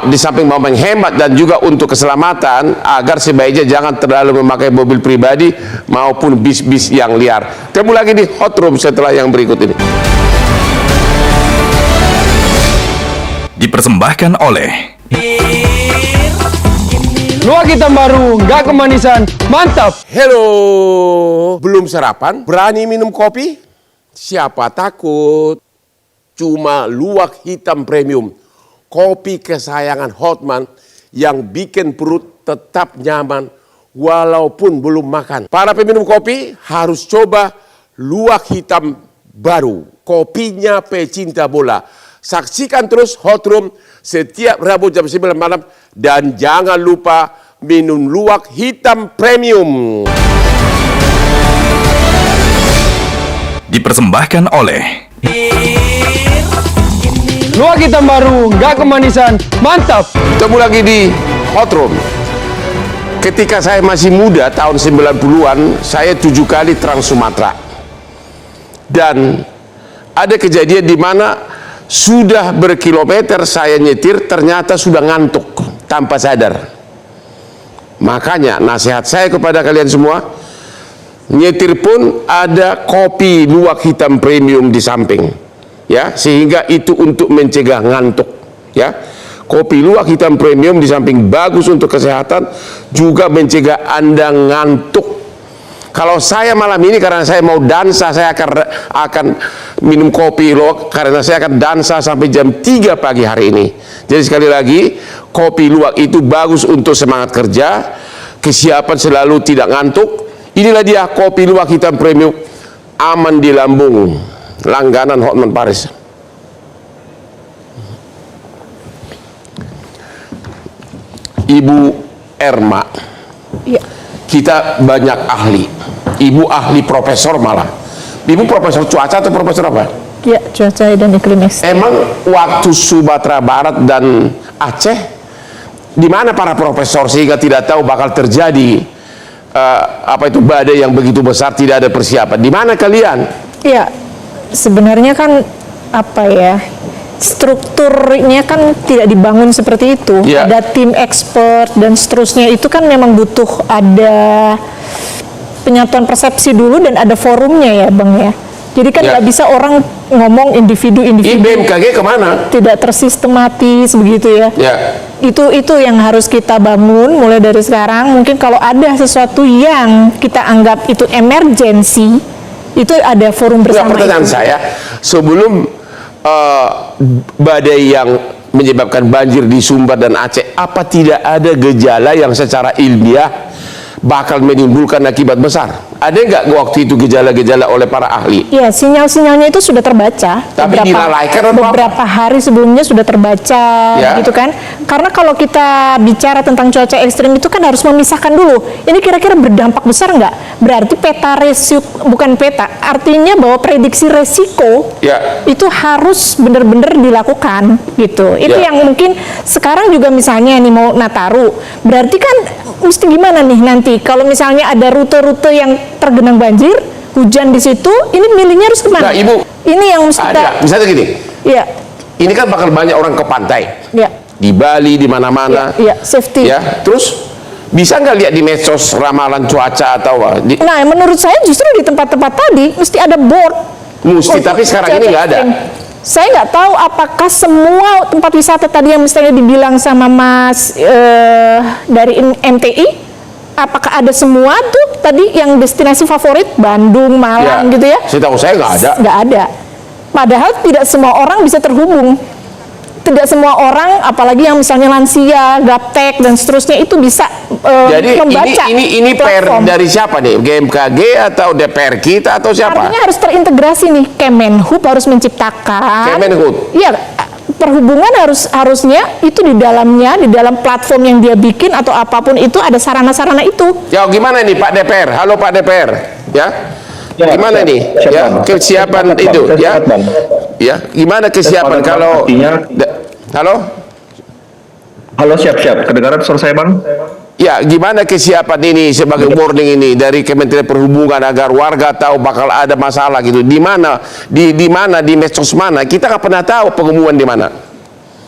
[SPEAKER 3] di samping mau menghemat dan juga untuk keselamatan, agar sebaiknya jangan terlalu memakai mobil pribadi maupun bis-bis yang liar. Ketemu lagi di Hot Room setelah yang berikut ini.
[SPEAKER 8] Dipersembahkan oleh
[SPEAKER 2] Luwak hitam baru, nggak kemanisan, mantap.
[SPEAKER 3] Hello, belum sarapan? Berani minum kopi? Siapa takut? Cuma luwak hitam premium, kopi kesayangan Hotman yang bikin perut tetap nyaman walaupun belum makan. Para peminum kopi harus coba luwak hitam baru, kopinya pecinta bola. Saksikan terus Hot Room setiap Rabu jam 9 malam dan jangan lupa minum luwak hitam premium.
[SPEAKER 4] Dipersembahkan oleh
[SPEAKER 2] Luwak hitam baru, nggak kemanisan, mantap.
[SPEAKER 3] Ketemu lagi di Hot Room. Ketika saya masih muda tahun 90-an, saya 7 kali Trans Sumatera. Dan ada kejadian di mana sudah berkilometer saya nyetir, ternyata sudah ngantuk tanpa sadar. Makanya nasihat saya kepada kalian semua, nyetir pun ada kopi luwak hitam premium di samping, ya, sehingga itu untuk mencegah ngantuk, ya. Kopi luwak hitam premium di samping bagus untuk kesehatan, juga mencegah Anda ngantuk. Kalau saya malam ini karena saya mau dansa, saya akan minum kopi luwak karena saya akan dansa sampai jam 3 pagi hari ini. Jadi sekali lagi, kopi luwak itu bagus untuk semangat kerja, kesiapan selalu tidak ngantuk. Inilah dia kopi luwak hitam premium, aman di lambung, langganan Hotman Paris. Ibu Erma,
[SPEAKER 5] Ya.
[SPEAKER 3] kita banyak ahli. Ibu ahli profesor malah. Ibu profesor cuaca atau profesor apa?
[SPEAKER 5] Ya, cuaca dan iklim ekstrem.
[SPEAKER 3] Emang waktu Sumatera Barat dan Aceh, di mana para profesor sehingga tidak tahu bakal terjadi apa itu badai yang begitu besar, tidak ada persiapan? Di mana kalian?
[SPEAKER 5] Ya, sebenarnya kan apa ya? Strukturnya kan tidak dibangun seperti itu.
[SPEAKER 3] Ya.
[SPEAKER 5] Ada tim expert dan seterusnya, itu kan memang butuh ada penyatuan persepsi dulu dan ada forumnya ya Bang ya. Jadi kan nggak bisa orang ngomong individu-individu.
[SPEAKER 3] BMKG kemana?
[SPEAKER 5] Tidak tersistematis begitu ya.
[SPEAKER 3] Ya.
[SPEAKER 5] Itu yang harus kita bangun mulai dari sekarang. Mungkin kalau ada sesuatu yang kita anggap itu emergensi, itu ada forum bersama.
[SPEAKER 3] Pertanyaan
[SPEAKER 5] itu.
[SPEAKER 3] saya, sebelum badai yang menyebabkan banjir di Sumbar dan Aceh, apa tidak ada gejala yang secara ilmiah bakal menimbulkan akibat besar? Ada nggak waktu itu gejala-gejala oleh para ahli?
[SPEAKER 5] Ya, sinyal-sinyalnya itu sudah terbaca.
[SPEAKER 3] Tapi dilalaikan atau
[SPEAKER 5] beberapa hari sebelumnya sudah terbaca,
[SPEAKER 3] ya,
[SPEAKER 5] gitu kan? Karena kalau kita bicara tentang cuaca ekstrim itu kan harus memisahkan dulu. Ini kira-kira berdampak besar nggak? Berarti peta resiko, bukan peta, artinya bahwa prediksi resiko
[SPEAKER 3] ya,
[SPEAKER 5] itu harus benar-benar dilakukan, gitu. Itu
[SPEAKER 3] ya,
[SPEAKER 5] yang mungkin sekarang juga misalnya nih mau Nataru, berarti kan mesti gimana nih nanti kalau misalnya ada rute-rute yang tergenang banjir, hujan di situ, ini milihnya harus kemana?
[SPEAKER 3] Nah, Ibu,
[SPEAKER 5] ini yang mesti
[SPEAKER 3] ada. Misalnya gini,
[SPEAKER 5] ya,
[SPEAKER 3] ini kan bakal banyak orang ke pantai,
[SPEAKER 5] ya,
[SPEAKER 3] di Bali, di mana-mana,
[SPEAKER 5] ya, safety.
[SPEAKER 3] ya. Terus bisa nggak lihat di medsos ramalan cuaca atau
[SPEAKER 5] Nah, menurut saya justru di tempat-tempat tadi mesti ada board.
[SPEAKER 3] mesti, tapi sekarang ini nggak ada.
[SPEAKER 5] Saya nggak tahu apakah semua tempat wisata tadi yang misalnya dibilang sama Mas dari MTI, apakah ada semua tuh tadi yang destinasi favorit Bandung, Malang
[SPEAKER 3] Ya,
[SPEAKER 5] gitu ya?
[SPEAKER 3] setahu saya nggak ada.
[SPEAKER 5] Nggak ada. Padahal tidak semua orang bisa terhubung. Tidak semua orang, apalagi yang misalnya lansia, gaptek dan seterusnya itu bisa
[SPEAKER 3] Jadi
[SPEAKER 5] membaca.
[SPEAKER 3] ini PR
[SPEAKER 5] platform.
[SPEAKER 3] dari siapa nih? GMKG atau DPR kita atau siapa?
[SPEAKER 5] Artinya harus terintegrasi nih. Kemenhub harus menciptakan.
[SPEAKER 3] Kemenhub.
[SPEAKER 5] Iya, perhubungan harusnya itu di dalamnya, di dalam platform yang dia bikin atau apapun itu ada sarana-sarana itu.
[SPEAKER 3] Ya gimana nih Pak DPR? Halo Pak DPR, ya?
[SPEAKER 6] Ya,
[SPEAKER 3] Gimana nih? Ya, kesiapan itu, ya? Ya, gimana kesiapan kalau? Halo?
[SPEAKER 6] Halo, siap-siap. Kedengaran suara saya, Bang?
[SPEAKER 3] Ya, gimana kesiapan ini sebagai warning ini dari Kementerian Perhubungan agar warga tahu bakal ada masalah gitu? Di mana? Di medsos mana? Kita nggak pernah tahu pengumuman di mana.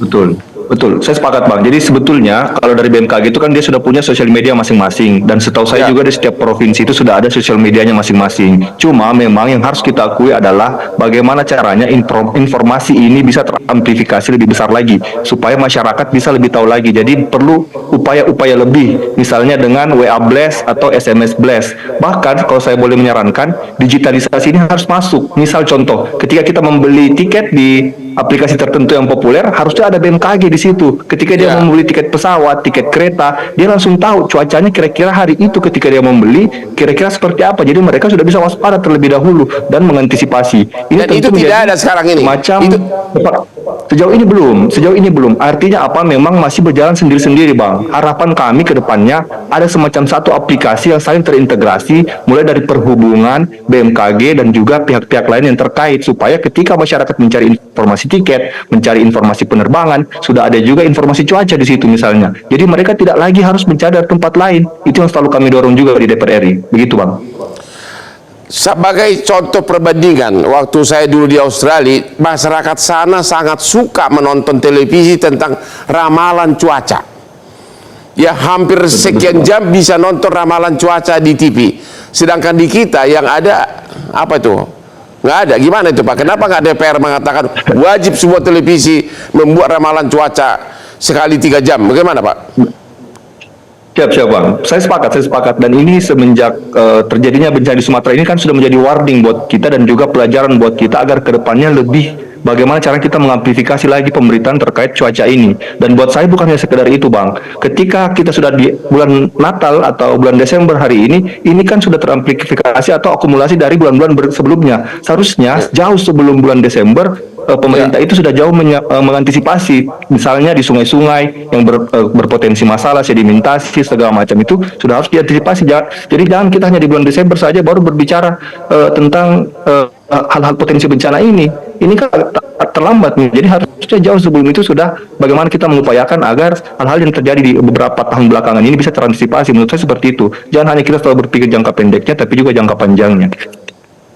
[SPEAKER 6] Betul. Betul, saya sepakat Bang. Jadi sebetulnya kalau dari BMKG itu kan dia sudah punya sosial media masing-masing, dan setahu saya juga di setiap provinsi itu sudah ada sosial medianya masing-masing. Cuma memang yang harus kita akui adalah bagaimana caranya informasi ini bisa teramplifikasi lebih besar lagi supaya masyarakat bisa lebih tahu lagi. Jadi perlu upaya-upaya lebih, misalnya dengan WA Blast atau SMS Blast. Bahkan kalau saya boleh menyarankan, digitalisasi ini harus masuk. Misal contoh, ketika kita membeli tiket di aplikasi tertentu yang populer, harusnya ada BMKG di situ. Ketika dia membeli tiket pesawat, tiket kereta, dia langsung tahu cuacanya kira-kira hari itu ketika dia membeli kira-kira seperti apa. Jadi mereka sudah bisa waspada terlebih dahulu dan mengantisipasi. Ini
[SPEAKER 3] dan itu tidak ada sekarang ini.
[SPEAKER 6] Macam sejauh ini belum. Artinya apa? Memang masih berjalan sendiri-sendiri, Bang. Harapan kami ke depannya ada semacam satu aplikasi yang saling terintegrasi, mulai dari perhubungan, BMKG, dan juga pihak-pihak lain yang terkait, supaya ketika masyarakat mencari informasi tiket, mencari informasi penerbangan, sudah ada juga informasi cuaca di situ misalnya. Jadi mereka tidak lagi harus mencari dari tempat lain. Itu yang selalu kami dorong juga di DPR RI. Begitu, Bang.
[SPEAKER 3] Sebagai contoh perbandingan, waktu saya dulu di Australia, masyarakat sana sangat suka menonton televisi tentang ramalan cuaca. Ya, hampir sekian jam bisa nonton ramalan cuaca di TV. Sedangkan di kita yang ada, apa itu? Nggak ada. Gimana itu Pak? Kenapa nggak DPR mengatakan wajib sebuah televisi membuat ramalan cuaca sekali 3 jam? Bagaimana Pak?
[SPEAKER 6] Siap Bang, saya sepakat, dan ini semenjak terjadinya bencana di Sumatera ini kan sudah menjadi warning buat kita dan juga pelajaran buat kita agar kedepannya lebih bagaimana cara kita mengamplifikasi lagi pemberitaan terkait cuaca ini. Dan buat saya bukan hanya sekedar itu Bang, ketika kita sudah di bulan Natal atau bulan Desember hari ini kan sudah teramplifikasi atau akumulasi dari bulan-bulan sebelumnya. Seharusnya jauh sebelum bulan Desember pemerintah itu sudah jauh mengantisipasi, misalnya di sungai-sungai yang berpotensi masalah, sedimentasi segala macam itu sudah harus diantisipasi. Jadi jangan kita hanya di bulan Desember saja baru berbicara tentang hal-hal potensi bencana ini. Ini kan terlambat nih. Jadi harusnya jauh sebelum itu sudah bagaimana kita mengupayakan agar hal-hal yang terjadi di beberapa tahun belakangan ini bisa terantisipasi. Menurut saya seperti itu. Jangan hanya kita selalu berpikir jangka pendeknya, tapi juga jangka panjangnya.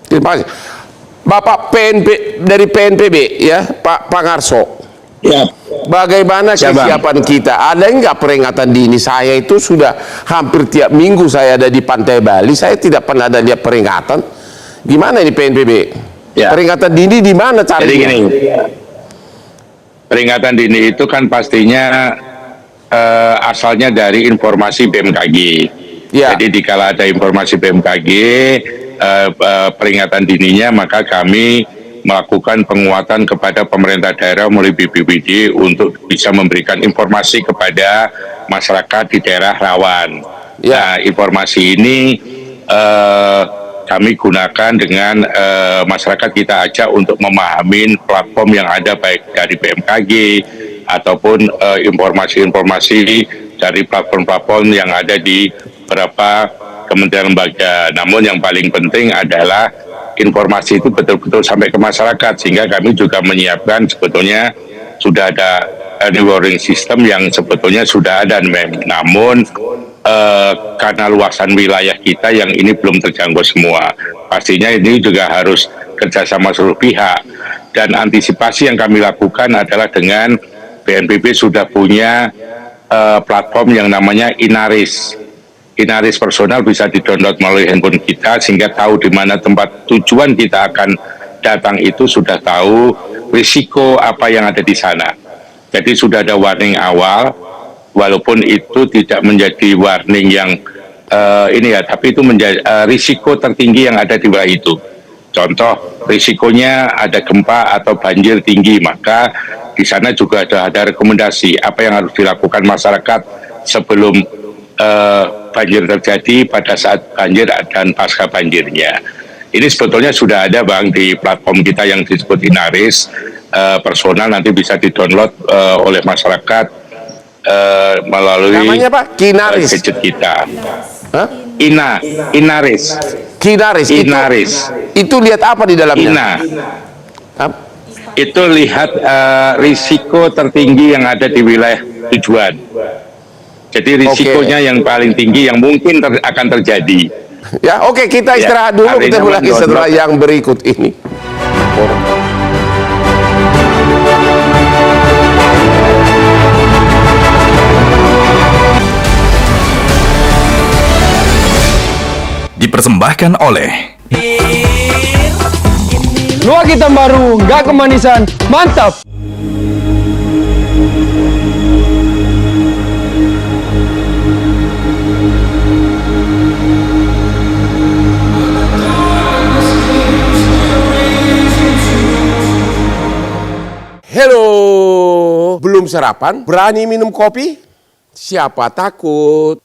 [SPEAKER 3] Terima kasih. Bapak dari PNPB ya, Pak Pangarso.
[SPEAKER 1] Ya.
[SPEAKER 3] Bagaimana kesiapan kita? Ada enggak peringatan dini? Saya itu sudah hampir tiap minggu saya ada di Pantai Bali, saya tidak pernah ada lihat peringatan. Gimana ini PNPB? Ya. Peringatan dini di mana caranya?
[SPEAKER 1] Jadi gini, peringatan dini itu kan pastinya asalnya dari informasi BMKG. Ya. Jadi dikala ada informasi BMKG, peringatan dininya, maka kami melakukan penguatan kepada pemerintah daerah melalui BPBD untuk bisa memberikan informasi kepada masyarakat di daerah rawan. Nah, informasi ini kami gunakan dengan masyarakat, kita ajak untuk memahami platform yang ada baik dari BMKG ataupun informasi-informasi dari platform-platform yang ada di beberapa kementerian lembaga. Namun yang paling penting adalah informasi itu betul-betul sampai ke masyarakat, sehingga kami juga menyiapkan sebetulnya sudah ada early warning system yang sebetulnya sudah ada, namun karena luasan wilayah kita yang ini belum terjangkau semua, pastinya ini juga harus kerjasama seluruh pihak. Dan antisipasi yang kami lakukan adalah dengan BNPB sudah punya platform yang namanya Inaris. Inaris personal bisa di-download melalui handphone kita, sehingga tahu di mana tempat tujuan kita akan datang itu, sudah tahu risiko apa yang ada di sana. Jadi sudah ada warning awal, walaupun itu tidak menjadi warning yang ini ya, tapi itu menjadi risiko tertinggi yang ada di wilayah itu. Contoh, risikonya ada gempa atau banjir tinggi, maka di sana juga ada rekomendasi apa yang harus dilakukan masyarakat sebelum banjir terjadi, pada saat banjir dan pasca banjirnya. Ini sebetulnya sudah ada Bang di platform kita yang disebut Inaris personal, nanti bisa di-download oleh masyarakat melalui
[SPEAKER 3] namanya Pak? Kinaris.
[SPEAKER 1] Gadget kita.
[SPEAKER 3] Hah?
[SPEAKER 1] Inaris.
[SPEAKER 3] Kinaris. Itu lihat apa di dalamnya?
[SPEAKER 1] Itu lihat risiko tertinggi yang ada di wilayah tujuan. Jadi risikonya yang paling tinggi yang mungkin akan terjadi.
[SPEAKER 3] Ya, oke, kita istirahat dulu, kita lagi setelah yang berikut ini.
[SPEAKER 4] Dipersembahkan oleh
[SPEAKER 2] Luwak hitam baru, nggak kemanisan, mantap!
[SPEAKER 3] Hello, belum sarapan? Berani minum kopi? Siapa takut?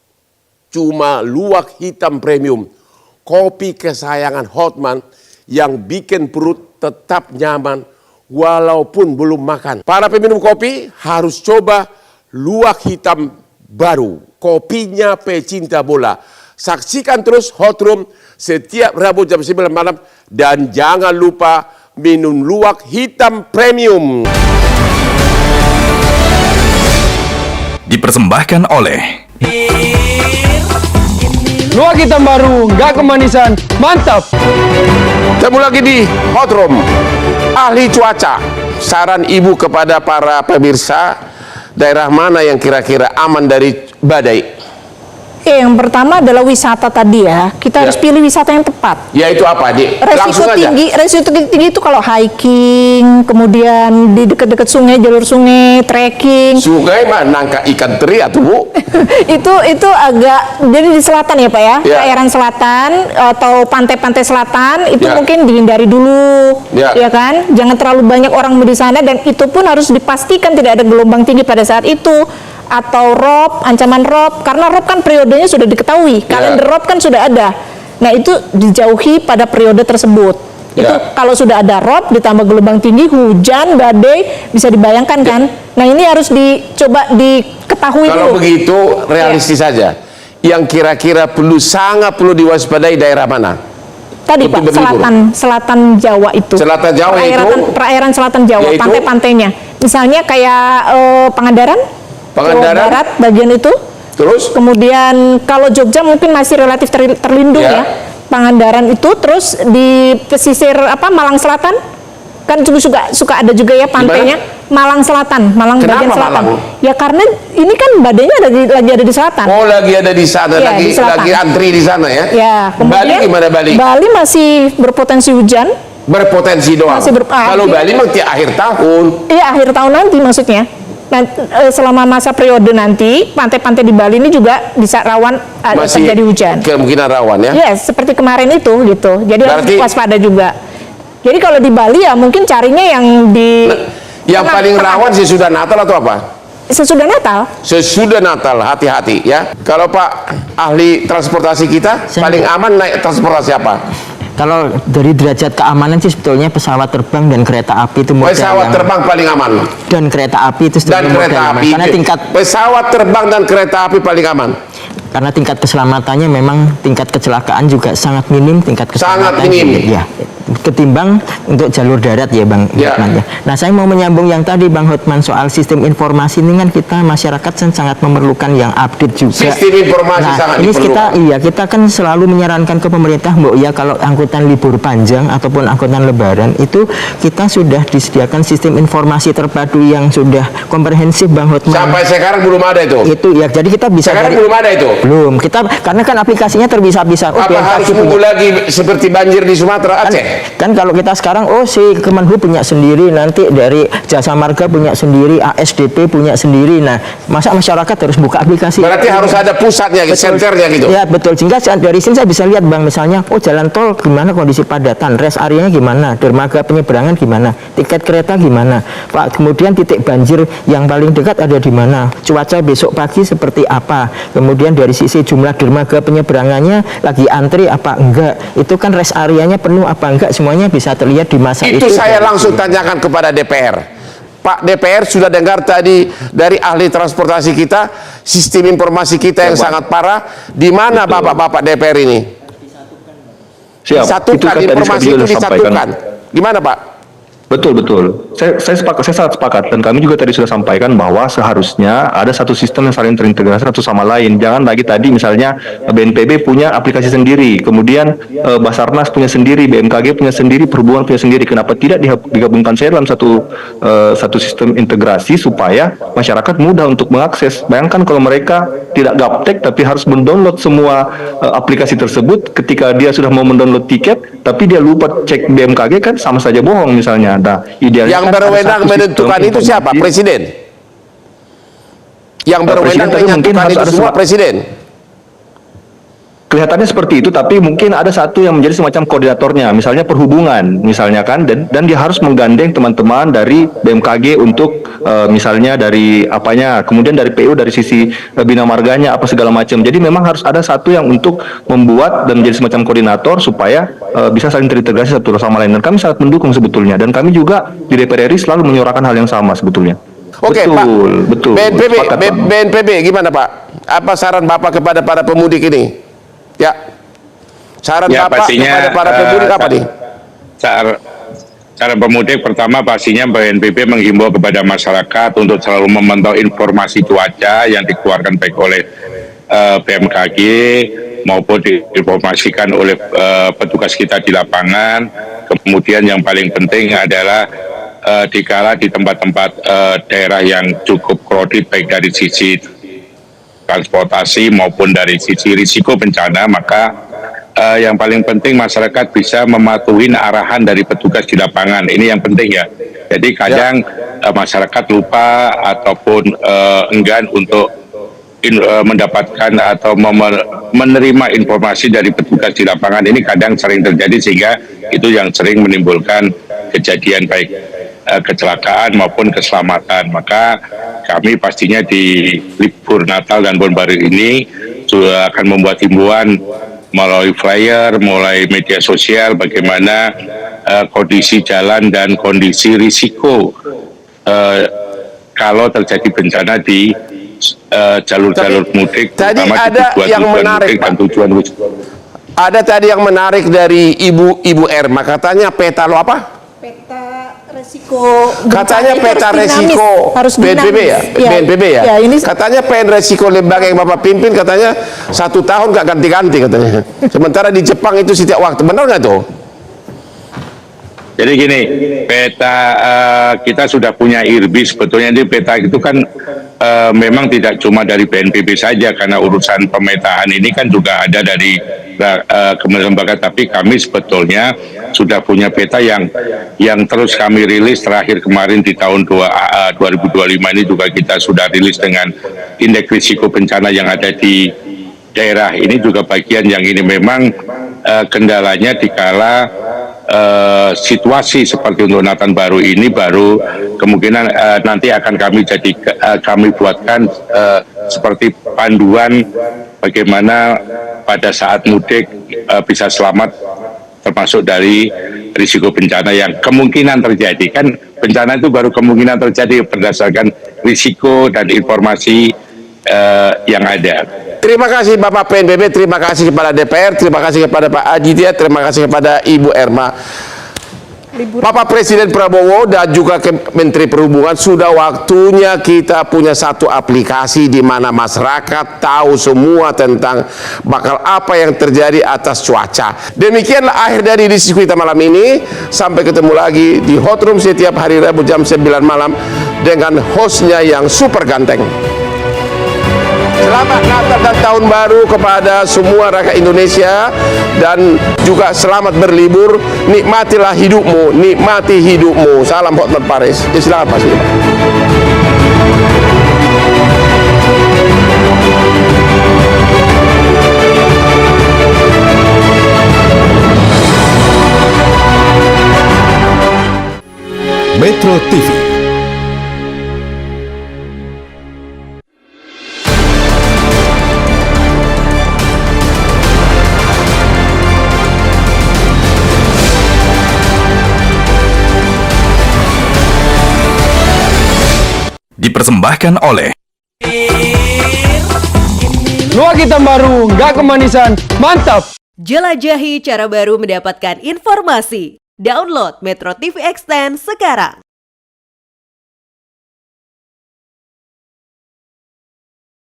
[SPEAKER 3] Cuma Luwak Hitam Premium, kopi kesayangan Hotman yang bikin perut tetap nyaman walaupun belum makan. Para peminum kopi harus coba Luwak Hitam baru, kopinya pecinta bola. Saksikan terus Hot Room setiap Rabu jam 9 malam dan jangan lupa minum Luwak Hitam Premium.
[SPEAKER 4] Dipersembahkan oleh
[SPEAKER 2] Luwak hitam baru, nggak kemanisan, mantap!
[SPEAKER 3] Ketemu lagi di Hot Room. Ahli cuaca, saran ibu kepada para pemirsa, daerah mana yang kira-kira aman dari badai?
[SPEAKER 5] Yang pertama adalah wisata tadi ya. Kita harus pilih wisata yang tepat.
[SPEAKER 3] Yaitu apa, Dik?
[SPEAKER 5] Resiko tinggi itu kalau hiking, kemudian di dekat-dekat sungai, jalur sungai, trekking.
[SPEAKER 3] Sungai mah nangka ikan teri atau Bu?
[SPEAKER 5] itu agak jadi di selatan ya Pak ya, perairan selatan atau pantai-pantai selatan itu mungkin dihindari dulu, ya kan? Jangan terlalu banyak orang di sana dan itu pun harus dipastikan tidak ada gelombang tinggi pada saat itu. Atau rob, ancaman rob, karena rob kan periodenya sudah diketahui, kalender rob kan sudah ada. Nah itu dijauhi pada periode tersebut. Itu kalau sudah ada rob ditambah gelombang tinggi, hujan, badai, bisa dibayangkan kan. Nah ini harus dicoba diketahui
[SPEAKER 3] kalau
[SPEAKER 5] dulu.
[SPEAKER 3] Begitu realistis saja. Yang kira-kira sangat perlu diwaspadai daerah mana?
[SPEAKER 5] Tadi Pak, selatan Jawa itu.
[SPEAKER 3] Selatan Jawa
[SPEAKER 5] perairan selatan Jawa, pantai-pantainya. Misalnya kayak Pangandaran. Jawa Barat bagian itu.
[SPEAKER 3] Terus?
[SPEAKER 5] Kemudian kalau Jogja mungkin masih relatif terlindung ya. Pangandaran itu, terus di pesisir Malang Selatan kan juga suka ada juga ya pantainya. Gimana? Malang Selatan, bagian selatan. Malang? Ya karena ini kan badainya lagi ada di selatan.
[SPEAKER 3] Oh, lagi ada di sana, lagi antri di sana ya.
[SPEAKER 5] Ya, kemudian
[SPEAKER 3] Bali gimana Bali?
[SPEAKER 5] Bali masih berpotensi hujan.
[SPEAKER 3] Berpotensi doang. Kalau Bali mah akhir tahun. Iya,
[SPEAKER 5] akhir tahun nanti maksudnya. Nah, selama masa periode nanti, pantai-pantai di Bali ini juga bisa rawan terjadi hujan.
[SPEAKER 3] Kemungkinan rawan ya?
[SPEAKER 5] Yes, seperti kemarin itu gitu. Jadi harus waspada juga. Jadi kalau di Bali ya mungkin carinya yang di...
[SPEAKER 3] yang paling rawan sesudah Natal atau apa?
[SPEAKER 5] Sesudah Natal.
[SPEAKER 3] Sesudah Natal, hati-hati ya. Kalau Pak ahli transportasi kita, paling aman naik transportasi apa?
[SPEAKER 7] Kalau dari derajat keamanan sih sebetulnya pesawat terbang dan kereta api itu modal
[SPEAKER 3] pesawat terbang paling aman.
[SPEAKER 7] Dan kereta api itu karena tingkat
[SPEAKER 3] pesawat terbang dan kereta api paling aman.
[SPEAKER 7] Karena tingkat keselamatannya memang tingkat kecelakaan juga sangat minim, tingkat keselamatan
[SPEAKER 3] sangat minim.
[SPEAKER 7] Ya, ketimbang untuk jalur darat ya Bang Hotman ya. Nah saya mau menyambung yang tadi Bang Hotman soal sistem informasi ini kan kita masyarakat sangat memerlukan yang update juga.
[SPEAKER 3] Sistem informasi sangat
[SPEAKER 7] ini
[SPEAKER 3] diperlukan.
[SPEAKER 7] kita kan selalu menyarankan ke pemerintah kalau angkutan libur panjang ataupun angkutan lebaran itu kita sudah disediakan sistem informasi terpadu yang sudah komprehensif Bang Hotman.
[SPEAKER 3] Sampai sekarang belum ada itu.
[SPEAKER 7] Itu ya, jadi kita bisa
[SPEAKER 3] sekarang belum ada itu.
[SPEAKER 7] Belum, kita karena kan aplikasinya terpisah-pisah.
[SPEAKER 3] Apa harus nunggu lagi seperti banjir di Sumatera Aceh?
[SPEAKER 7] Kan kalau kita sekarang si Kemenhub punya sendiri, nanti dari Jasa Marga punya sendiri, ASDP punya sendiri. Nah, masa masyarakat harus buka aplikasi?
[SPEAKER 3] Berarti harus ada pusatnya, senternya gitu.
[SPEAKER 7] Ya betul. Sehingga dari sini saya bisa lihat Bang, misalnya jalan tol gimana kondisi padatan, rest areanya gimana, dermaga penyeberangan gimana, tiket kereta gimana, Pak. Kemudian titik banjir yang paling dekat ada di mana, cuaca besok pagi seperti apa, kemudian dari sisi jumlah dermaga penyeberangannya lagi antri apa enggak, itu kan rest areanya penuh apa enggak, semuanya bisa terlihat di masa itu.
[SPEAKER 3] Itu saya langsung tanyakan kepada DPR. Pak DPR sudah dengar tadi dari ahli transportasi kita, sistem informasi kita yang sangat parah. Di mana bapak-bapak DPR ini?
[SPEAKER 6] Siap.
[SPEAKER 3] Disatukan, informasi itu disatukan. Gimana Pak?
[SPEAKER 6] Betul. Saya sangat sepakat, dan kami juga tadi sudah sampaikan bahwa seharusnya ada satu sistem yang saling terintegrasi satu sama lain. Jangan lagi tadi misalnya BNPB punya aplikasi sendiri, kemudian Basarnas punya sendiri, BMKG punya sendiri, Perhubungan punya sendiri. Kenapa tidak digabungkan saya dalam satu sistem integrasi supaya masyarakat mudah untuk mengakses? Bayangkan kalau mereka tidak gaptek tapi harus mendownload semua aplikasi tersebut. Ketika dia sudah mau mendownload tiket tapi dia lupa cek BMKG, kan sama saja bohong misalnya. Nah, idealnya
[SPEAKER 3] yang
[SPEAKER 6] kan
[SPEAKER 3] berwenang menentukan itu siapa? Presiden. Yang berwenang menentukan itu semua presiden.
[SPEAKER 6] Kelihatannya seperti itu, tapi mungkin ada satu yang menjadi semacam koordinatornya, misalnya Perhubungan, misalnya kan, dan dia harus menggandeng teman-teman dari BMKG untuk misalnya dari apanya, kemudian dari PU dari sisi bina marganya apa segala macam. Jadi memang harus ada satu yang untuk membuat dan menjadi semacam koordinator supaya bisa saling terintegrasi satu sama lain. Dan kami sangat mendukung sebetulnya, dan kami juga di DPR RI selalu menyuarakan hal yang sama sebetulnya.
[SPEAKER 3] Oke,
[SPEAKER 6] betul.
[SPEAKER 3] BNPB,
[SPEAKER 6] Sepakat, Pak.
[SPEAKER 3] BNPB gimana Pak? Apa saran Bapak kepada para pemudik ini? Ya, saran Bapak kepada para pemudik apa nih?
[SPEAKER 1] Cara pemudik pertama pastinya BNPB menghimbau kepada masyarakat untuk selalu memantau informasi cuaca yang dikeluarkan baik oleh BMKG maupun diinformasikan oleh petugas kita di lapangan. Kemudian yang paling penting adalah dikala di tempat-tempat daerah yang cukup crowded baik dari sisi transportasi maupun dari sisi risiko bencana, maka yang paling penting masyarakat bisa mematuhi arahan dari petugas di lapangan. Ini yang penting ya. Jadi kadang masyarakat lupa ataupun enggan untuk mendapatkan atau menerima informasi dari petugas di lapangan. Ini kadang sering terjadi, sehingga itu yang sering menimbulkan kejadian baik kecelakaan maupun keselamatan. Maka kami pastinya di libur Natal dan Tahun Baru ini juga akan membuat himbauan melalui flyer, mulai media sosial, bagaimana kondisi jalan dan kondisi risiko kalau terjadi bencana di jalur-jalur mudik.
[SPEAKER 3] Tadi ada yang menarik, Pak. Ada tadi yang menarik dari Ibu Erma, katanya peta lo apa?
[SPEAKER 5] Resiko
[SPEAKER 3] katanya peta resiko
[SPEAKER 5] harus
[SPEAKER 3] BNPB ya? BNPB ya?
[SPEAKER 5] Ya, ini
[SPEAKER 3] katanya resiko lembaga yang Bapak pimpin katanya 1 tahun gak ganti-ganti katanya. Sementara di Jepang itu setiap waktu. Benar nggak tuh?
[SPEAKER 1] Jadi gini, peta kita sudah punya IRBI. Sebetulnya di peta itu kan memang tidak cuma dari BNPB saja, karena urusan pemetaan ini kan juga ada dari Kementerian Lembaga, tapi kami sebetulnya sudah punya peta yang terus kami rilis. Terakhir kemarin di tahun 2025 ini juga kita sudah rilis dengan indeks risiko bencana yang ada di daerah. Ini juga bagian yang ini memang kendalanya dikala situasi seperti untuk Natal Baru ini baru kemungkinan nanti akan kami buatkan seperti panduan bagaimana pada saat mudik bisa selamat, termasuk dari risiko bencana yang kemungkinan terjadi. Kan bencana itu baru kemungkinan terjadi berdasarkan risiko dan informasi yang ada.
[SPEAKER 3] Terima kasih Bapak PNBP, terima kasih kepada DPR, terima kasih kepada Pak Aditya, terima kasih kepada Ibu Erma. Bapak Presiden Prabowo dan juga Menteri Perhubungan, sudah waktunya kita punya satu aplikasi di mana masyarakat tahu semua tentang bakal apa yang terjadi atas cuaca. Demikianlah akhir dari diskusi kita malam ini. Sampai ketemu lagi di Hot Room setiap hari Rabu jam 9 malam dengan hostnya yang super ganteng. Selamat Natal dan Tahun Baru kepada semua rakyat Indonesia, dan juga selamat berlibur. Nikmatilah hidupmu, nikmati hidupmu. Salam Hotman Paris. Silakan Pak.
[SPEAKER 8] Metro TV. Dipersembahkan oleh
[SPEAKER 2] Luak hitam baru, nggak kemanisan, mantap!
[SPEAKER 9] Jelajahi cara baru mendapatkan informasi. Download Metro TV Extend sekarang.